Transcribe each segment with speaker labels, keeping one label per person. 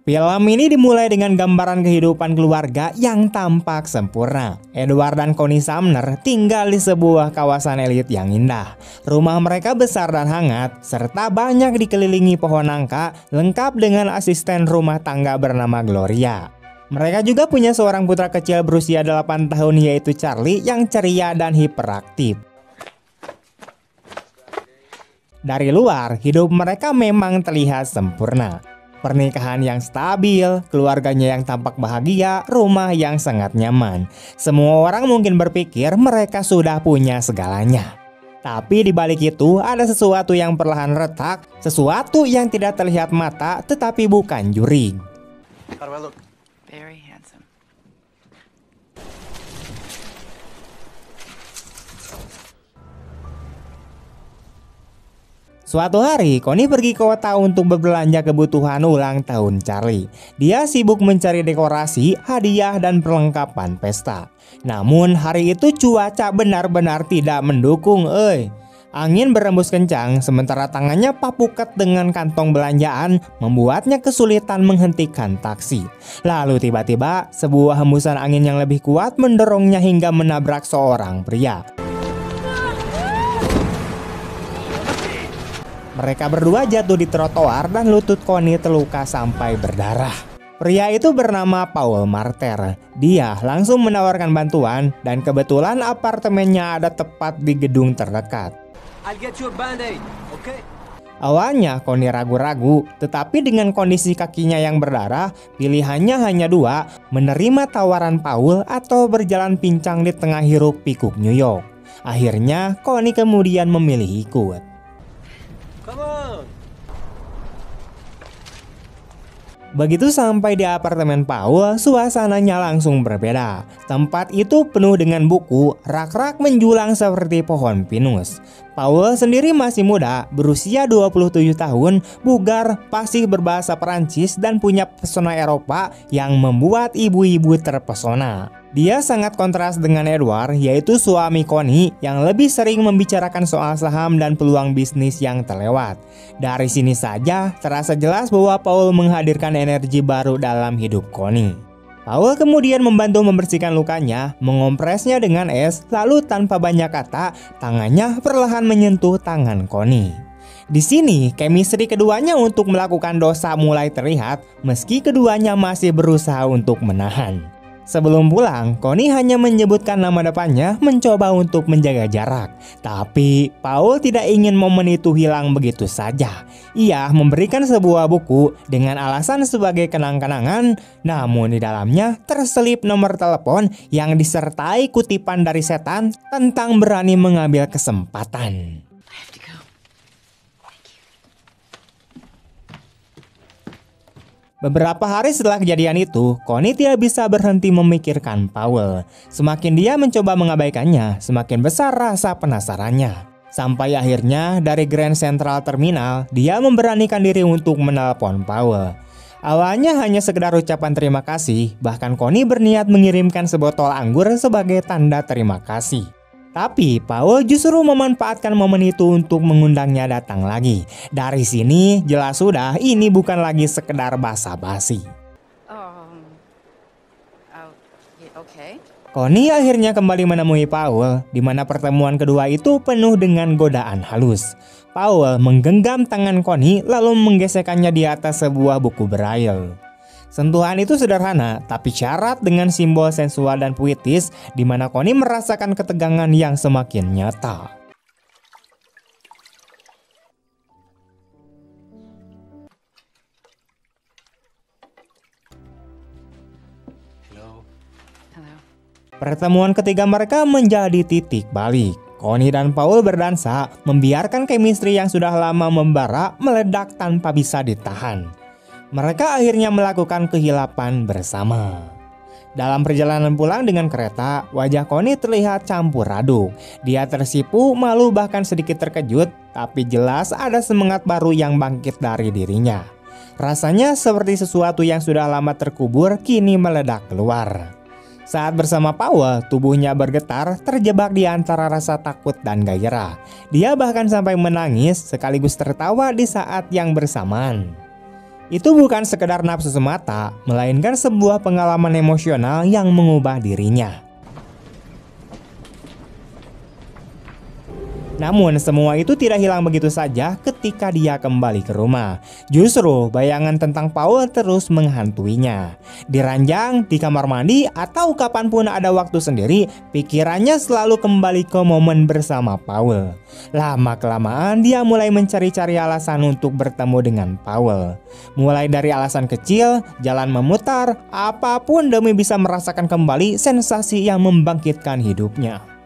Speaker 1: Film ini dimulai dengan gambaran kehidupan keluarga yang tampak sempurna. Edward dan Connie Sumner tinggal di sebuah kawasan elit yang indah. Rumah mereka besar dan hangat, serta banyak dikelilingi pohon nangka, lengkap dengan asisten rumah tangga bernama Gloria. Mereka juga punya seorang putra kecil berusia 8 tahun yaitu Charlie yang ceria dan hiperaktif. Dari luar, hidup mereka memang terlihat sempurna. Pernikahan yang stabil, keluarganya yang tampak bahagia, rumah yang sangat nyaman. Semua orang mungkin berpikir mereka sudah punya segalanya. Tapi di balik itu ada sesuatu yang perlahan retak, sesuatu yang tidak terlihat mata tetapi bukan jurig.
Speaker 2: How do I look?
Speaker 3: Very handsome.
Speaker 1: Suatu hari, Connie pergi ke kota untuk berbelanja kebutuhan ulang tahun Charlie. Dia sibuk mencari dekorasi, hadiah, dan perlengkapan pesta. Namun hari itu cuaca benar-benar tidak mendukung, Angin berembus kencang, sementara tangannya papuket dengan kantong belanjaan membuatnya kesulitan menghentikan taksi. Lalu tiba-tiba, sebuah hembusan angin yang lebih kuat mendorongnya hingga menabrak seorang pria. Mereka berdua jatuh di trotoar dan lutut Connie terluka sampai berdarah. Pria itu bernama Paul Marter. Dia langsung menawarkan bantuan dan kebetulan apartemennya ada tepat di gedung terdekat.
Speaker 2: I'll get you a band-aid, okay?
Speaker 1: Awalnya Connie ragu-ragu, tetapi dengan kondisi kakinya yang berdarah, pilihannya hanya dua, menerima tawaran Paul atau berjalan pincang di tengah hiruk pikuk New York. Akhirnya Connie kemudian memilih ikut.
Speaker 2: Come on!
Speaker 1: Begitu sampai di apartemen Paul, suasananya langsung berbeda. Tempat itu penuh dengan buku, rak-rak menjulang seperti pohon pinus. Paul sendiri masih muda, berusia 27 tahun, bugar, fasih berbahasa Perancis dan punya pesona Eropa yang membuat ibu-ibu terpesona. Dia sangat kontras dengan Edward, yaitu suami Connie yang lebih sering membicarakan soal saham dan peluang bisnis yang terlewat. Dari sini saja terasa jelas bahwa Paul menghadirkan energi baru dalam hidup Connie. Paul kemudian membantu membersihkan lukanya, mengompresnya dengan es, lalu tanpa banyak kata, tangannya perlahan menyentuh tangan Connie. Di sini, chemistry keduanya untuk melakukan dosa mulai terlihat, meski keduanya masih berusaha untuk menahan. Sebelum pulang, Connie hanya menyebutkan nama depannya, mencoba untuk menjaga jarak. Tapi Paul tidak ingin momen itu hilang begitu saja. Ia memberikan sebuah buku dengan alasan sebagai kenang-kenangan, namun di dalamnya terselip nomor telepon yang disertai kutipan dari setan tentang berani mengambil kesempatan. Beberapa hari setelah kejadian itu, Connie tidak bisa berhenti memikirkan Paul. Semakin dia mencoba mengabaikannya, semakin besar rasa penasarannya. Sampai akhirnya dari Grand Central Terminal, dia memberanikan diri untuk menelpon Paul. Awalnya hanya sekedar ucapan terima kasih, bahkan Connie berniat mengirimkan sebotol anggur sebagai tanda terima kasih. Tapi Paul justru memanfaatkan momen itu untuk mengundangnya datang lagi. Dari sini jelas sudah ini bukan lagi sekedar basa-basi.
Speaker 3: Okay.
Speaker 1: Connie akhirnya kembali menemui Paul, di mana pertemuan kedua itu penuh dengan godaan halus. Paul menggenggam tangan Connie lalu menggesekkannya di atas sebuah buku braille. Sentuhan itu sederhana, tapi syarat dengan simbol sensual dan puitis, di mana Connie merasakan ketegangan yang semakin nyata.
Speaker 2: Hello.
Speaker 1: Pertemuan ketiga mereka menjadi titik balik. Connie dan Paul berdansa, membiarkan chemistry yang sudah lama membara meledak tanpa bisa ditahan. Mereka akhirnya melakukan kehilapan bersama. Dalam perjalanan pulang dengan kereta, wajah Connie terlihat campur aduk. Dia tersipu, malu bahkan sedikit terkejut, tapi jelas ada semangat baru yang bangkit dari dirinya. Rasanya seperti sesuatu yang sudah lama terkubur kini meledak keluar. Saat bersama Paul, tubuhnya bergetar, terjebak di antara rasa takut dan gairah. Dia bahkan sampai menangis sekaligus tertawa di saat yang bersamaan. Itu bukan sekedar nafsu semata, melainkan sebuah pengalaman emosional yang mengubah dirinya. Namun semua itu tidak hilang begitu saja ketika dia kembali ke rumah. Justru bayangan tentang Paul terus menghantuinya. Di ranjang, di kamar mandi, atau kapanpun ada waktu sendiri, pikirannya selalu kembali ke momen bersama Paul. Lama-kelamaan dia mulai mencari-cari alasan untuk bertemu dengan Paul. Mulai dari alasan kecil, jalan memutar, apapun demi bisa merasakan kembali sensasi yang membangkitkan hidupnya.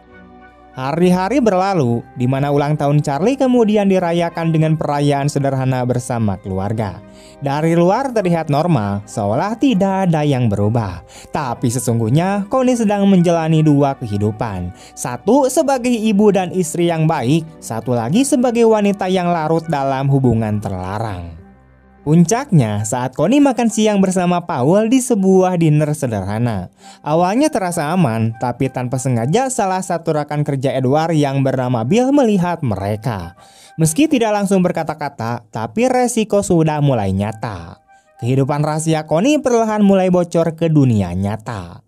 Speaker 1: Hari-hari berlalu, di mana ulang tahun Charlie kemudian dirayakan dengan perayaan sederhana bersama keluarga. Dari luar terlihat normal, seolah tidak ada yang berubah. Tapi sesungguhnya Connie sedang menjalani dua kehidupan. Satu sebagai ibu dan istri yang baik, satu lagi sebagai wanita yang larut dalam hubungan terlarang. Puncaknya saat Connie makan siang bersama Paul di sebuah dinner sederhana. Awalnya terasa aman, tapi tanpa sengaja salah satu rekan kerja Edward yang bernama Bill melihat mereka. Meski tidak langsung berkata-kata, tapi resiko sudah mulai nyata. Kehidupan rahasia Connie perlahan mulai bocor ke dunia nyata.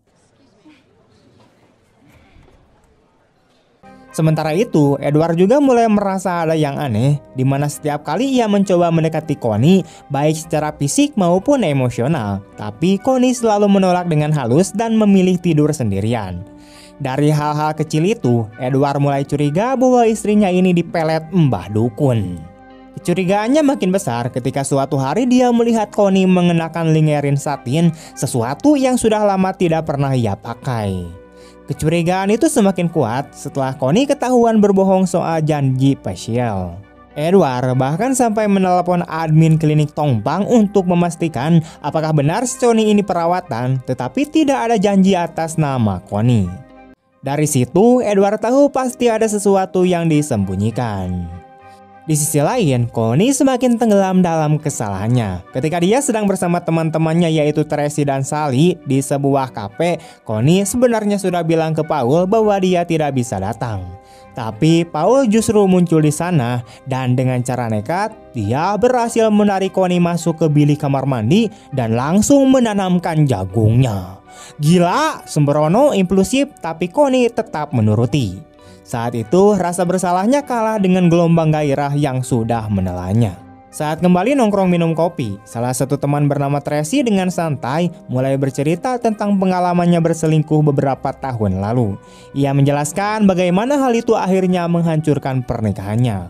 Speaker 1: Sementara itu, Edward juga mulai merasa ada yang aneh, di mana setiap kali ia mencoba mendekati Connie, baik secara fisik maupun emosional, tapi Connie selalu menolak dengan halus dan memilih tidur sendirian. Dari hal-hal kecil itu, Edward mulai curiga bahwa istrinya ini dipelet Mbah Dukun. Kecurigaannya makin besar ketika suatu hari dia melihat Connie mengenakan lingerie satin, sesuatu yang sudah lama tidak pernah ia pakai. Kecurigaan itu semakin kuat setelah Connie ketahuan berbohong soal janji facial. Edward bahkan sampai menelepon admin klinik Tongpang untuk memastikan apakah benar si Connie ini perawatan, tetapi tidak ada janji atas nama Connie. Dari situ, Edward tahu pasti ada sesuatu yang disembunyikan. Di sisi lain, Connie semakin tenggelam dalam kesalahannya. Ketika dia sedang bersama teman-temannya yaitu Tracy dan Sally di sebuah kafe, Connie sebenarnya sudah bilang ke Paul bahwa dia tidak bisa datang. Tapi Paul justru muncul di sana dan dengan cara nekat, dia berhasil menarik Connie masuk ke bilik kamar mandi dan langsung menanamkan jagungnya. Gila, sembrono, impulsif, tapi Connie tetap menuruti. Saat itu rasa bersalahnya kalah dengan gelombang gairah yang sudah menelannya. Saat kembali nongkrong minum kopi, salah satu teman bernama Tracy dengan santai mulai bercerita tentang pengalamannya berselingkuh beberapa tahun lalu. Ia menjelaskan bagaimana hal itu akhirnya menghancurkan pernikahannya.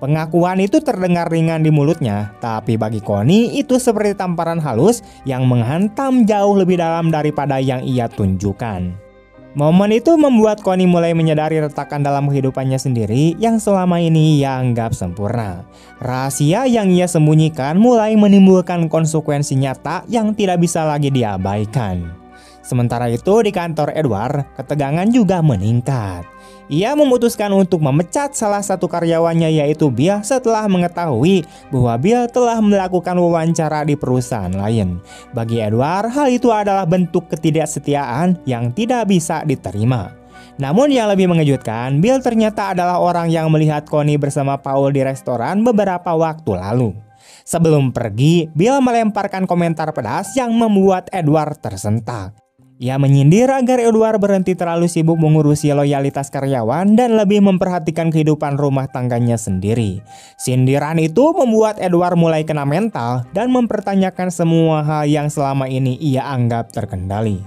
Speaker 1: Pengakuan itu terdengar ringan di mulutnya, tapi bagi Connie itu seperti tamparan halus yang menghantam jauh lebih dalam daripada yang ia tunjukkan. Momen itu membuat Connie mulai menyadari retakan dalam kehidupannya sendiri yang selama ini ia anggap sempurna. Rahasia yang ia sembunyikan mulai menimbulkan konsekuensi nyata yang tidak bisa lagi diabaikan. Sementara itu di kantor Edward, ketegangan juga meningkat. Ia memutuskan untuk memecat salah satu karyawannya yaitu Bill setelah mengetahui bahwa Bill telah melakukan wawancara di perusahaan lain. Bagi Edward, hal itu adalah bentuk ketidaksetiaan yang tidak bisa diterima. Namun yang lebih mengejutkan, Bill ternyata adalah orang yang melihat Connie bersama Paul di restoran beberapa waktu lalu. Sebelum pergi, Bill melemparkan komentar pedas yang membuat Edward tersentak. Ia menyindir agar Edward berhenti terlalu sibuk mengurusi loyalitas karyawan dan lebih memperhatikan kehidupan rumah tangganya sendiri. Sindiran itu membuat Edward mulai kena mental dan mempertanyakan semua hal yang selama ini ia anggap terkendali.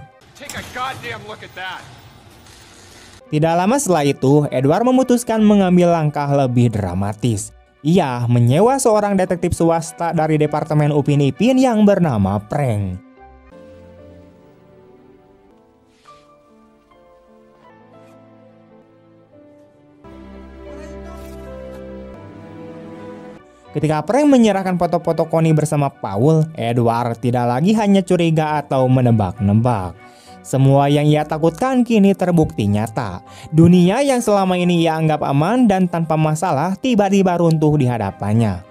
Speaker 1: Tidak lama setelah itu, Edward memutuskan mengambil langkah lebih dramatis. Ia menyewa seorang detektif swasta dari Departemen Upin Ipin yang bernama Frank. Ketika Frank menyerahkan foto-foto Connie bersama Paul, Edward tidak lagi hanya curiga atau menebak-nebak. Semua yang ia takutkan kini terbukti nyata. Dunia yang selama ini ia anggap aman dan tanpa masalah tiba-tiba runtuh di hadapannya.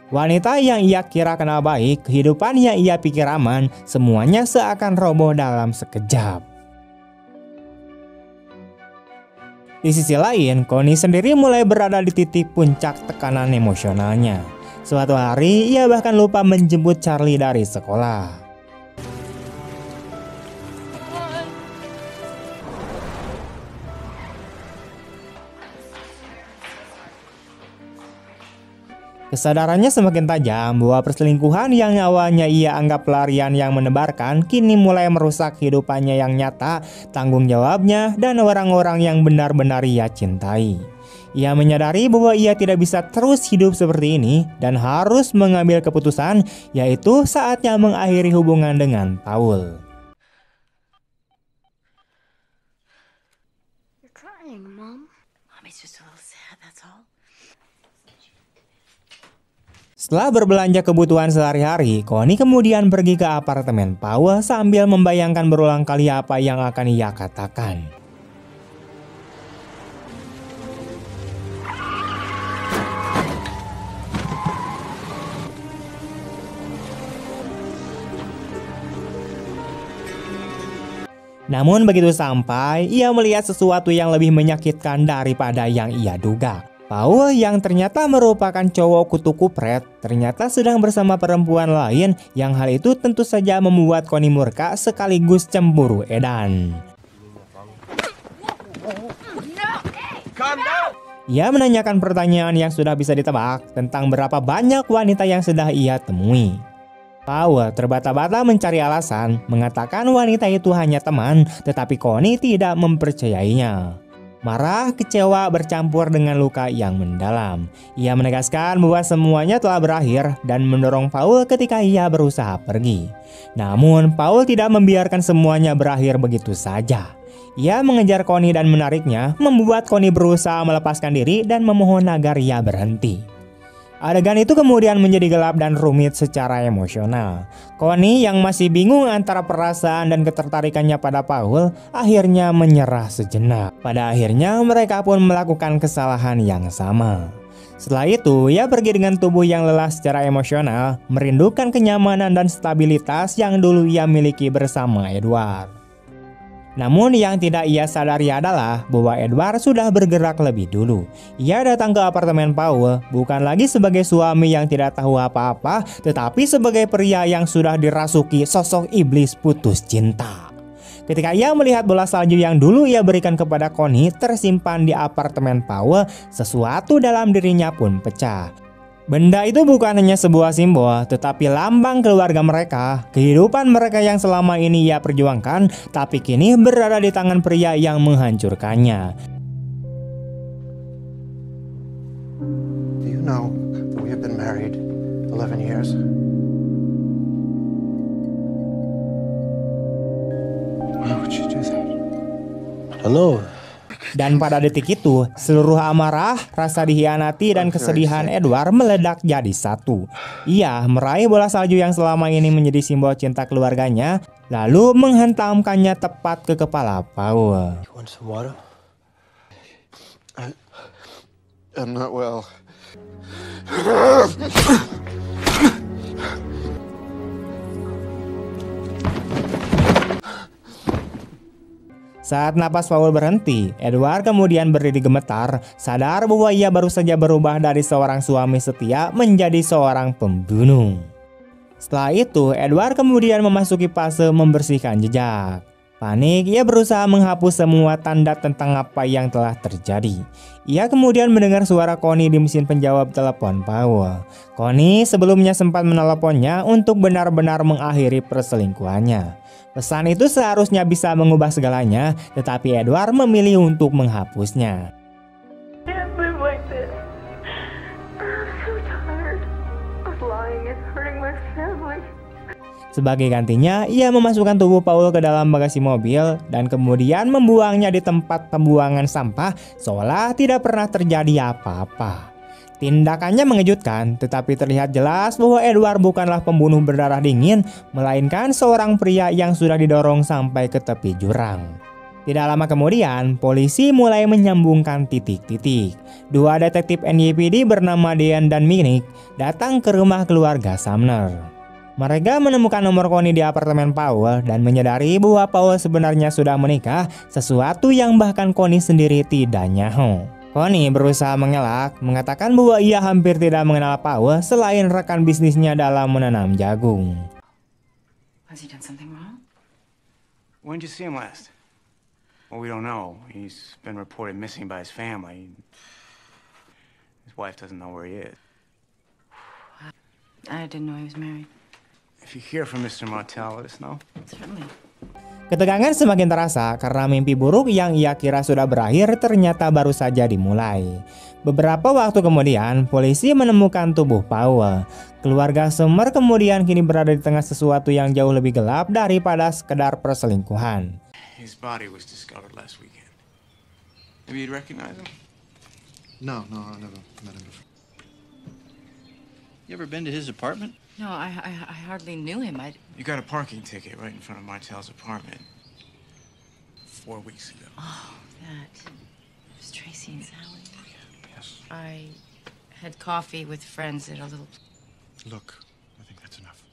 Speaker 1: Wanita yang ia kira kenal baik, kehidupan yang ia pikir aman, semuanya seakan roboh dalam sekejap. Di sisi lain, Connie sendiri mulai berada di titik puncak tekanan emosionalnya. Suatu hari ia bahkan lupa menjemput Charlie dari sekolah. Kesadarannya semakin tajam bahwa perselingkuhan yang awalnya ia anggap pelarian yang menebarkan kini mulai merusak hidupannya yang nyata, tanggung jawabnya, dan orang-orang yang benar-benar ia cintai. Ia menyadari bahwa ia tidak bisa terus hidup seperti ini dan harus mengambil keputusan, yaitu saatnya mengakhiri hubungan dengan Paul.
Speaker 4: You're crying, Mom.
Speaker 3: Mommy's just a little sad, that's all.
Speaker 1: Setelah berbelanja kebutuhan sehari-hari, Connie kemudian pergi ke apartemen Paul sambil membayangkan berulang kali apa yang akan ia katakan. Namun begitu sampai, ia melihat sesuatu yang lebih menyakitkan daripada yang ia duga. Paul yang ternyata merupakan cowok kutu kupret ternyata sedang bersama perempuan lain yang hal itu tentu saja membuat Connie murka sekaligus cemburu edan. Ia menanyakan pertanyaan yang sudah bisa ditebak tentang berapa banyak wanita yang sudah ia temui. Paul terbata-bata mencari alasan, mengatakan wanita itu hanya teman, tetapi Connie tidak mempercayainya. Marah, kecewa bercampur dengan luka yang mendalam. Ia menegaskan bahwa semuanya telah berakhir dan mendorong Paul ketika ia berusaha pergi. Namun Paul tidak membiarkan semuanya berakhir begitu saja. Ia mengejar Connie dan menariknya, membuat Connie berusaha melepaskan diri dan memohon agar ia berhenti. Adegan itu kemudian menjadi gelap dan rumit secara emosional. Connie yang masih bingung antara perasaan dan ketertarikannya pada Paul akhirnya menyerah sejenak. Pada akhirnya mereka pun melakukan kesalahan yang sama. Setelah itu ia pergi dengan tubuh yang lelah secara emosional, merindukan kenyamanan dan stabilitas yang dulu ia miliki bersama Edward. Namun yang tidak ia sadari adalah bahwa Edward sudah bergerak lebih dulu. Ia datang ke apartemen Paul bukan lagi sebagai suami yang tidak tahu apa-apa, tetapi sebagai pria yang sudah dirasuki sosok iblis putus cinta. Ketika ia melihat bola salju yang dulu ia berikan kepada Connie tersimpan di apartemen Paul, sesuatu dalam dirinya pun pecah. Benda itu bukan hanya sebuah simbol, tetapi lambang keluarga mereka, kehidupan mereka yang selama ini ia perjuangkan, tapi kini berada di tangan pria yang menghancurkannya.
Speaker 5: Do you know that we have been married 11 years? Why would you do that?
Speaker 2: I don't know.
Speaker 1: Dan pada detik itu, seluruh amarah, rasa dikhianati, dan kesedihan Edward meledak jadi satu. Ia meraih bola salju yang selama ini menjadi simbol cinta keluarganya, lalu menghentamkannya tepat ke kepala Paul.
Speaker 2: You want some water?
Speaker 5: I'm not well.
Speaker 1: Saat napas Paul berhenti, Edward kemudian berdiri gemetar, sadar bahwa ia baru saja berubah dari seorang suami setia menjadi seorang pembunuh. Setelah itu, Edward kemudian memasuki fase membersihkan jejak. Panik, ia berusaha menghapus semua tanda tentang apa yang telah terjadi. Ia kemudian mendengar suara Connie di mesin penjawab telepon Paul. Connie sebelumnya sempat meneleponnya untuk benar-benar mengakhiri perselingkuhannya. Pesan itu seharusnya bisa mengubah segalanya, tetapi Edward memilih untuk menghapusnya.
Speaker 4: Can't live like this. I'm so tired of lying and hurting my family.
Speaker 1: Sebagai gantinya, ia memasukkan tubuh Paul ke dalam bagasi mobil dan kemudian membuangnya di tempat pembuangan sampah seolah tidak pernah terjadi apa-apa. Tindakannya mengejutkan, tetapi terlihat jelas bahwa Edward bukanlah pembunuh berdarah dingin, melainkan seorang pria yang sudah didorong sampai ke tepi jurang. Tidak lama kemudian, polisi mulai menyambungkan titik-titik. Dua detektif NYPD bernama Dean dan Minnick datang ke rumah keluarga Sumner. Mereka menemukan nomor Connie di apartemen Paul dan menyadari bahwa Paul sebenarnya sudah menikah, sesuatu yang bahkan Connie sendiri tidak nyaho. Connie berusaha mengelak, mengatakan bahwa ia hampir tidak mengenal Paul selain rekan bisnisnya dalam menanam jagung.
Speaker 3: Has he done something wrong?
Speaker 6: When did you see him last? Well, we don't know. He's been reported missing by his family. His wife doesn't know where he is.
Speaker 3: I didn't know he was married.
Speaker 6: If you hear from Mr. Martel, let us know.
Speaker 3: Certainly.
Speaker 1: Ketegangan semakin terasa karena mimpi buruk yang ia kira sudah berakhir ternyata baru saja dimulai. Beberapa waktu kemudian, polisi menemukan tubuh Paul. Keluarga Summer kemudian kini berada di tengah sesuatu yang jauh lebih gelap daripada sekedar perselingkuhan.
Speaker 6: His body was discovered last weekend. Maybe you'd recognize him?
Speaker 5: No, I never met him before.
Speaker 7: You ever been to his apartment?
Speaker 3: No, I hardly knew him.
Speaker 6: You got a parking ticket right in front of Martel's apartment 4 weeks ago.
Speaker 3: Oh, that. It was Tracy and Sally.
Speaker 6: Yes.
Speaker 3: I had coffee with friends at a little.
Speaker 5: Look, I think that's enough.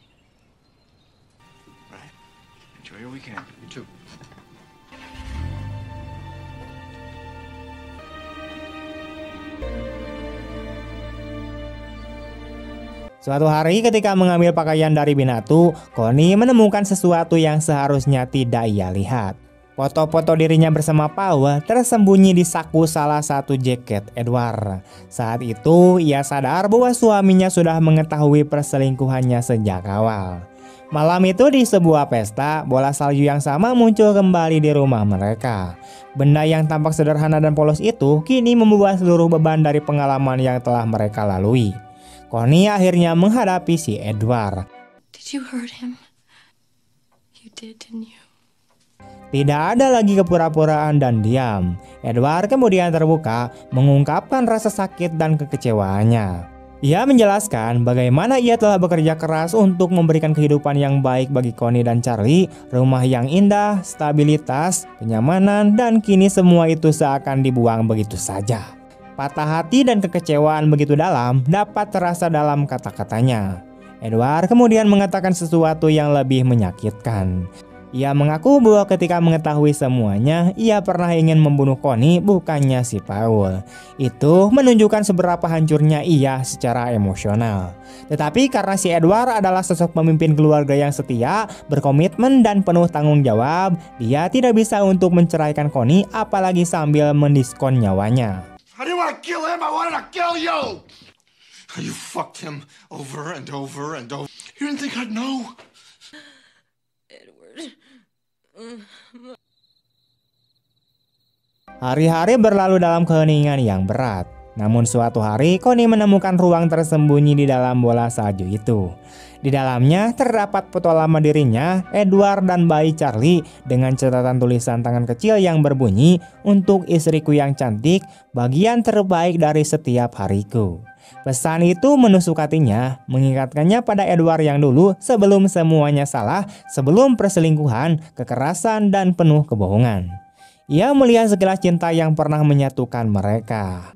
Speaker 6: Right. Enjoy your weekend.
Speaker 5: You too.
Speaker 1: Suatu hari ketika mengambil pakaian dari Binatu, Connie menemukan sesuatu yang seharusnya tidak ia lihat. Foto-foto dirinya bersama Paul tersembunyi di saku salah satu jaket Edward. Saat itu ia sadar bahwa suaminya sudah mengetahui perselingkuhannya sejak awal. Malam itu di sebuah pesta, bola salju yang sama muncul kembali di rumah mereka. Benda yang tampak sederhana dan polos itu kini membawa seluruh beban dari pengalaman yang telah mereka lalui. Connie akhirnya menghadapi si Edward.
Speaker 3: Did you hurt him? You did, didn't you?
Speaker 1: Tidak ada lagi kepura-puraan dan diam. Edward kemudian terbuka, mengungkapkan rasa sakit dan kekecewaannya. Ia menjelaskan bagaimana ia telah bekerja keras untuk memberikan kehidupan yang baik bagi Connie dan Charlie, rumah yang indah, stabilitas, kenyamanan, dan kini semua itu seakan dibuang begitu saja. Patah hati dan kekecewaan begitu dalam dapat terasa dalam kata-katanya. Edward kemudian mengatakan sesuatu yang lebih menyakitkan. Ia mengaku bahwa ketika mengetahui semuanya, ia pernah ingin membunuh Connie, bukannya si Paul. Itu menunjukkan seberapa hancurnya ia secara emosional. Tetapi karena si Edward adalah sosok pemimpin keluarga yang setia, berkomitmen dan penuh tanggung jawab, dia tidak bisa untuk menceraikan Connie apalagi sambil mendiskon nyawanya.
Speaker 5: I didn't want to kill him, I wanted to kill you! You fucked him over and over and over. You didn't think I'd know?
Speaker 3: Edward.
Speaker 1: Hari-hari berlalu dalam keheningan yang berat. Namun suatu hari Connie menemukan ruang tersembunyi di dalam bola salju itu. Di dalamnya terdapat foto lama dirinya, Edward dan bayi Charlie dengan catatan tulisan tangan kecil yang berbunyi, "Untuk istriku yang cantik, bagian terbaik dari setiap hariku." Pesan itu menusuk hatinya, mengingatkannya pada Edward yang dulu sebelum semuanya salah, sebelum perselingkuhan, kekerasan, dan penuh kebohongan. Ia melihat sekilas cinta yang pernah menyatukan mereka.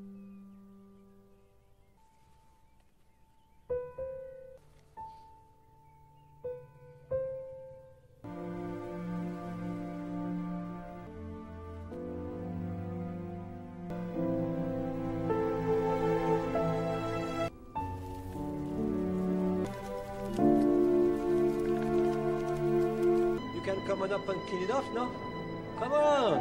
Speaker 2: You can come on up and clean it off, no? Come on!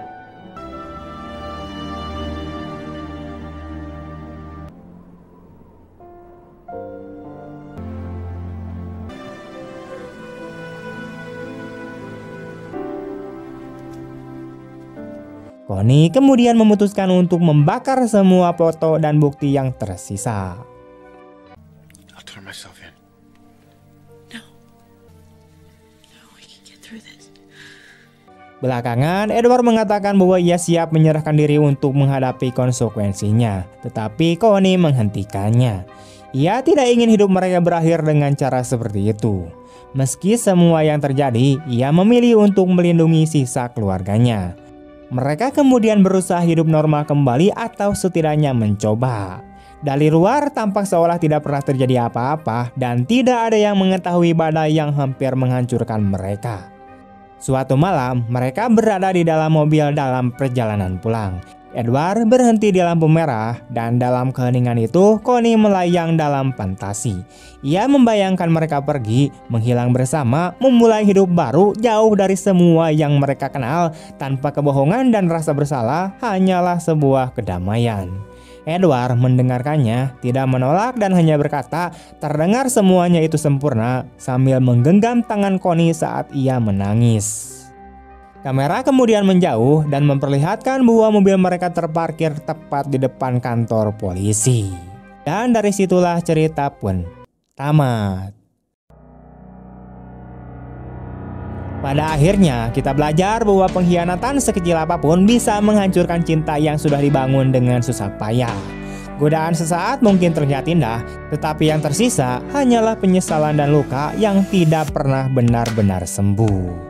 Speaker 1: Connie kemudian memutuskan untuk membakar semua foto dan bukti yang tersisa.
Speaker 5: I'll turn myself in.
Speaker 3: No, we can get through this.
Speaker 1: Belakangan, Edward mengatakan bahwa ia siap menyerahkan diri untuk menghadapi konsekuensinya, tetapi Connie menghentikannya. Ia tidak ingin hidup mereka berakhir dengan cara seperti itu. Meski semua yang terjadi, ia memilih untuk melindungi sisa keluarganya. Mereka kemudian berusaha hidup normal kembali atau setidaknya mencoba. Dari luar tampak seolah tidak pernah terjadi apa-apa dan tidak ada yang mengetahui badai yang hampir menghancurkan mereka. Suatu malam, mereka berada di dalam mobil dalam perjalanan pulang. Edward berhenti di lampu merah dan dalam keheningan itu Connie melayang dalam fantasi. Ia membayangkan mereka pergi, menghilang bersama, memulai hidup baru jauh dari semua yang mereka kenal tanpa kebohongan dan rasa bersalah, hanyalah sebuah kedamaian. Edward mendengarkannya, tidak menolak dan hanya berkata, terdengar semuanya itu sempurna sambil menggenggam tangan Connie saat ia menangis. Kamera kemudian menjauh dan memperlihatkan bahwa mobil mereka terparkir tepat di depan kantor polisi. Dan dari situlah cerita pun tamat. Pada akhirnya kita belajar bahwa pengkhianatan sekecil apapun bisa menghancurkan cinta yang sudah dibangun dengan susah payah. Godaan sesaat mungkin terlihat indah, tetapi yang tersisa hanyalah penyesalan dan luka yang tidak pernah benar-benar sembuh.